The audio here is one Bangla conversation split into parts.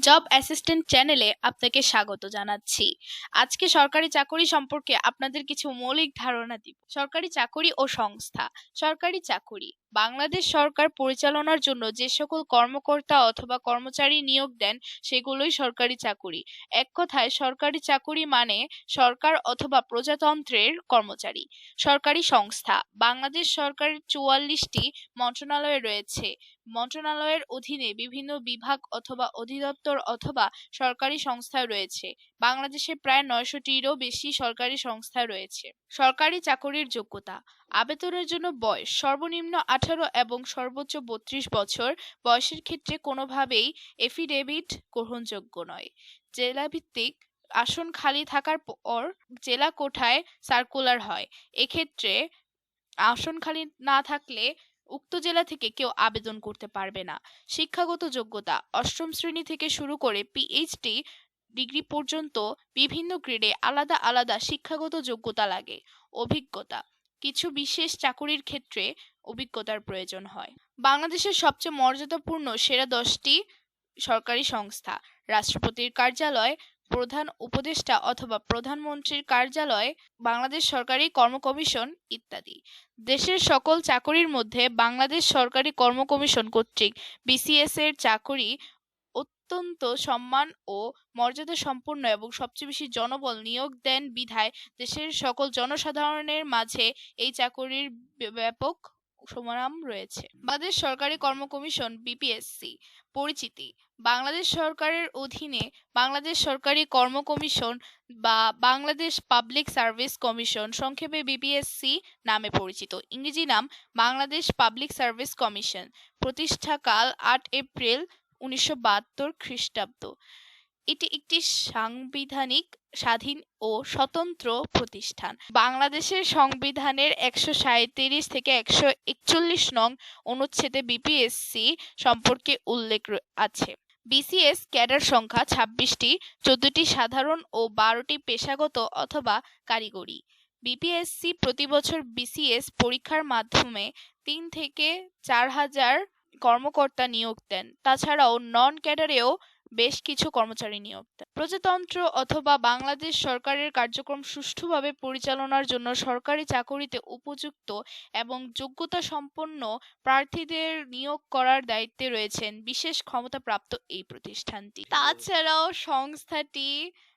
জব অ্যাসিস্ট্যান্ট চ্যানেলে আপনাকে স্বাগত জানাচ্ছি। আজকে সরকারি চাকরি সম্পর্কে আপনাদের কিছু মৌলিক ধারণা দিব। সরকারি চাকরি ও সংস্থা। সরকারি চাকরি বাংলাদেশ সরকার পরিচালনার জন্য যে সকল কর্মকর্তা অথবা কর্মচারী নিয়োগ দেন সেগুলোই সরকারি চাকরি। এক কথায় সরকারি চাকরি মানে সরকার অথবা প্রজাতন্ত্রের কর্মচারী। সরকারি সংস্থা বাংলাদেশ সরকারের ৪৪টি মন্ত্রণালয় রয়েছে। মন্ত্রণালয়ের অধীনে বিভিন্ন বিভাগ অথবা অধিদপ্তর অথবা সরকারি সংস্থা রয়েছে। বাংলাদেশে প্রায় ৯০০টিরও বেশি সরকারি সংস্থা রয়েছে। সরকারি চাকরির যোগ্যতা। আবেদনের জন্য বয়স সর্বনিম্ন ১৮ এবং সর্বোচ্চ ৩২ বছর। বয়সের ক্ষেত্রে কোনোভাবেই এফিডেভিট গ্রহণযোগ্য নয়। জেলাভিত্তিক আসন খালি থাকার পর জেলা কোটায় সার্কুলার হয়। এক্ষেত্রে আসন খালি না থাকলে উক্ত জেলা থেকে কেউ আবেদন করতে পারবে না। শিক্ষাগত যোগ্যতা অষ্টম শ্রেণী থেকে শুরু করে পিএইচডি ডিগ্রি পর্যন্ত বিভিন্ন গ্রেডে আলাদা আলাদা শিক্ষাগত যোগ্যতা লাগে। অভিজ্ঞতা কিছু বিশেষ চাকুরির ক্ষেত্রে অভিজ্ঞতার প্রয়োজন হয়। বাংলাদেশের সবচেয়ে মর্যাদাপূর্ণ সেরা 10টি সরকারি সংস্থা: রাষ্ট্রপতির কার্যালয়, প্রধান উপদেষ্টা অথবা প্রধানমন্ত্রীর কার্যালয়, বাংলাদেশ সরকারি কর্ম কমিশন ইত্যাদি। দেশের সকল চাকরির মধ্যে বাংলাদেশ সরকারি কর্ম কমিশন কর্তৃক বিসিএস এর চাকরি অত্যন্ত সম্মান ও মর্যাদা সম্পন্ন এবং সবচেয়ে বেশি জনবল নিয়োগ দেন বিধায় দেশের সকল জনসাধারণের মাঝে এই চাকরির ব্যাপক সুনাম রয়েছে। বাংলাদেশ সরকারি কর্ম কমিশন বিপিএসসি। পরিচিতি: বাংলাদেশ সরকারের অধীনে বাংলাদেশ সরকারি কর্ম কমিশন বা বাংলাদেশ পাবলিক সার্ভিস কমিশন, সংক্ষেপে বিপিএসসি নামে পরিচিত। ইংরেজি নাম বাংলাদেশ পাবলিক সার্ভিস কমিশন। প্রতিষ্ঠাকাল ৮ এপ্রিল ১৯৭২ খ্রিস্টাব্দ। এটি একটি সাংবিধানিক স্বাধীন ও স্বতন্ত্র প্রতিষ্ঠান। বাংলাদেশের সংবিধানের ১৩৭ থেকে ১৪১ নং অনুচ্ছেদে বিপিএসসি সম্পর্কে উল্লেখ আছে। বিসিএস ক্যাডার সংখ্যা ২৬টি, ১৪টি সাধারণ ও ১২টি পেশাগত অথবা কারিগরি। বিপিএসসি প্রতি বছর বিসিএস পরীক্ষার মাধ্যমে ৩ থেকে ৪ হাজার কর্মকর্তা নিয়োগ দেন। তাছাড়াও নন ক্যাডারেও বেশ কিছু কর্মচারী নিয়োগ দেন। প্রজাতন্ত্র অথবা বাংলাদেশ সরকারের কার্যক্রম সুষ্ঠুভাবে পরিচালনার জন্য সরকারি চাকরিতে উপযুক্ত এবং যোগ্যতা সম্পন্ন প্রার্থীদের নিয়োগ করার দায়িত্বে রয়েছেন বিশেষ ক্ষমতাপ্রাপ্ত এই প্রতিষ্ঠানটি। তাছাড়াও সংস্থাটি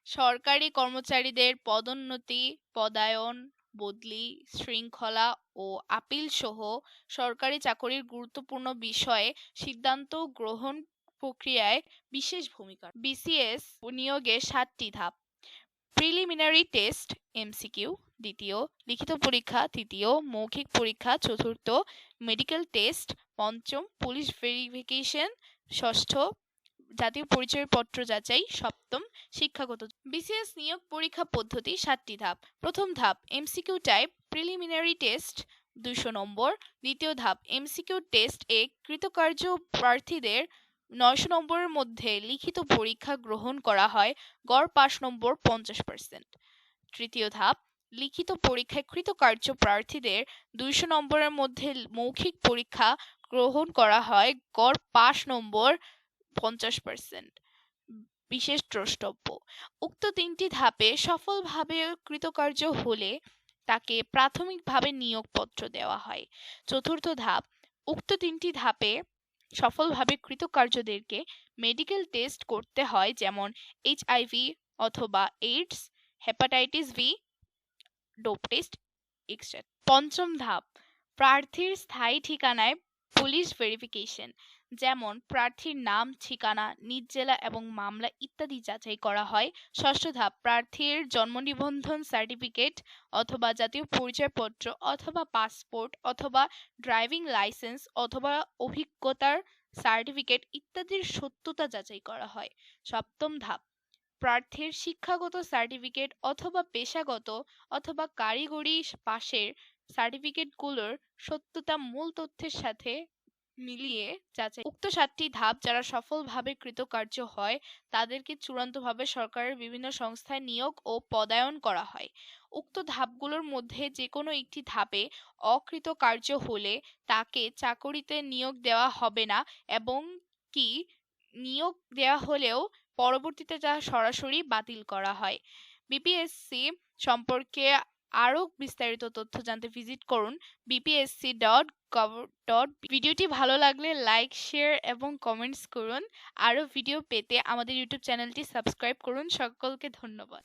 সরকারি কর্মচারীদের পদোন্নতি, পদায়ন, বদলি, শৃঙ্খলা ও আপিল সহ সরকারি চাকরির গুরুত্বপূর্ণ বিষয়ে সিদ্ধান্ত গ্রহণ প্রক্রিয়ায় বিশেষ ভূমিকা। বিসিএস নিয়োগে 7টি ধাপ: প্রিলিমিনারি টেস্ট এমসিকিউ দ্বিতীয়, লিখিত পরীক্ষা তৃতীয়, মৌখিক পরীক্ষা চতুর্থ, মেডিকেল টেস্ট পঞ্চম, পুলিশ ভেরিফিকেশন ষষ্ঠ, জাতীয় পরিচয়পত্র যাচাই সপ্তম, শিক্ষাগত। বিসিএস নিয়োগ পরীক্ষা পদ্ধতি 7টি ধাপ। প্রথম ধাপ এমসিকিউ টাইপ প্রিলিমিনারি টেস্ট 200 নম্বর। দ্বিতীয় ধাপ এমসিকিউ টেস্ট এ কৃতকার্য প্রার্থীদের 900 নম্বরের মধ্যে লিখিত পরীক্ষা গ্রহণ করা হয়, গড় পাস নম্বর 50%। তৃতীয় ধাপ লিখিত পরীক্ষায় কৃতকার্য প্রার্থীদের 200 নম্বরের মধ্যে মৌখিক পরীক্ষা গ্রহণ করা হয়, গড় পাস নম্বর 50%। বিশেষ দ্রষ্টব্য: উক্ত 3টি ধাপে সফলভাবে কৃতকার্য হলে তাকে প্রাথমিকভাবে নিয়োগপত্র দেওয়া হয়। চতুর্থ ধাপ উক্ত 3টি ধাপে সফলভাবে কৃতকার্যদেরকে মেডিকেল টেস্ট করতে হয়, যেমন এইচআইভি অথবা AIDS, hepatitis V, dope test etcetera. পঞ্চম ধাপ প্রার্থীর স্থায়ী ঠিকানায় পুলিশ ভেরিফিকেশন, যেমন প্রার্থীর নাম, ঠিকানা, নিজ জেলা এবং মামলা ইত্যাদি যাচাই করা হয়। ষষ্ঠ ধাপ প্রার্থীর জন্ম নিবন্ধন সার্টিফিকেট অথবা জাতীয় পরিচয়পত্র অথবা পাসপোর্ট অথবা ড্রাইভিং লাইসেন্স অথবা অভিজ্ঞতার সার্টিফিকেট ইত্যাদির সত্যতা যাচাই করা হয়। সপ্তম ধাপ প্রার্থীর শিক্ষাগত সার্টিফিকেট অথবা পেশাগত অথবা কারিগরি পাশের সার্টিফিকেটগুলোর সত্যতা মূল তথ্যের সাথে মিলিয়ে যাচাই। উক্ত 7টি ধাপ যারা সফলভাবে কৃতকার্য হয় তাদেরকে চূড়ান্তভাবে সরকারের বিভিন্ন সংস্থায় নিয়োগ ও পদায়ন করা হয়। উক্ত ধাপগুলোর মধ্যে যে কোনো একটি ধাপে অকৃতকার্য হলে তাকে চাকরিতে নিয়োগ দেওয়া হবে না এবং কি নিয়োগ দেওয়া হলেও পরবর্তীতে তা সরাসরি বাতিল করা হয়। বিপিএসসি সম্পর্কে আরও বিস্তারিত তথ্য জানতে ভিজিট করুন bpsc.gov. ভিডিওটি ভালো লাগলে লাইক, শেয়ার এবং কমেন্টস করুন। আরও ভিডিও পেতে আমাদের ইউটিউব চ্যানেলটি সাবস্ক্রাইব করুন। সকলকে ধন্যবাদ।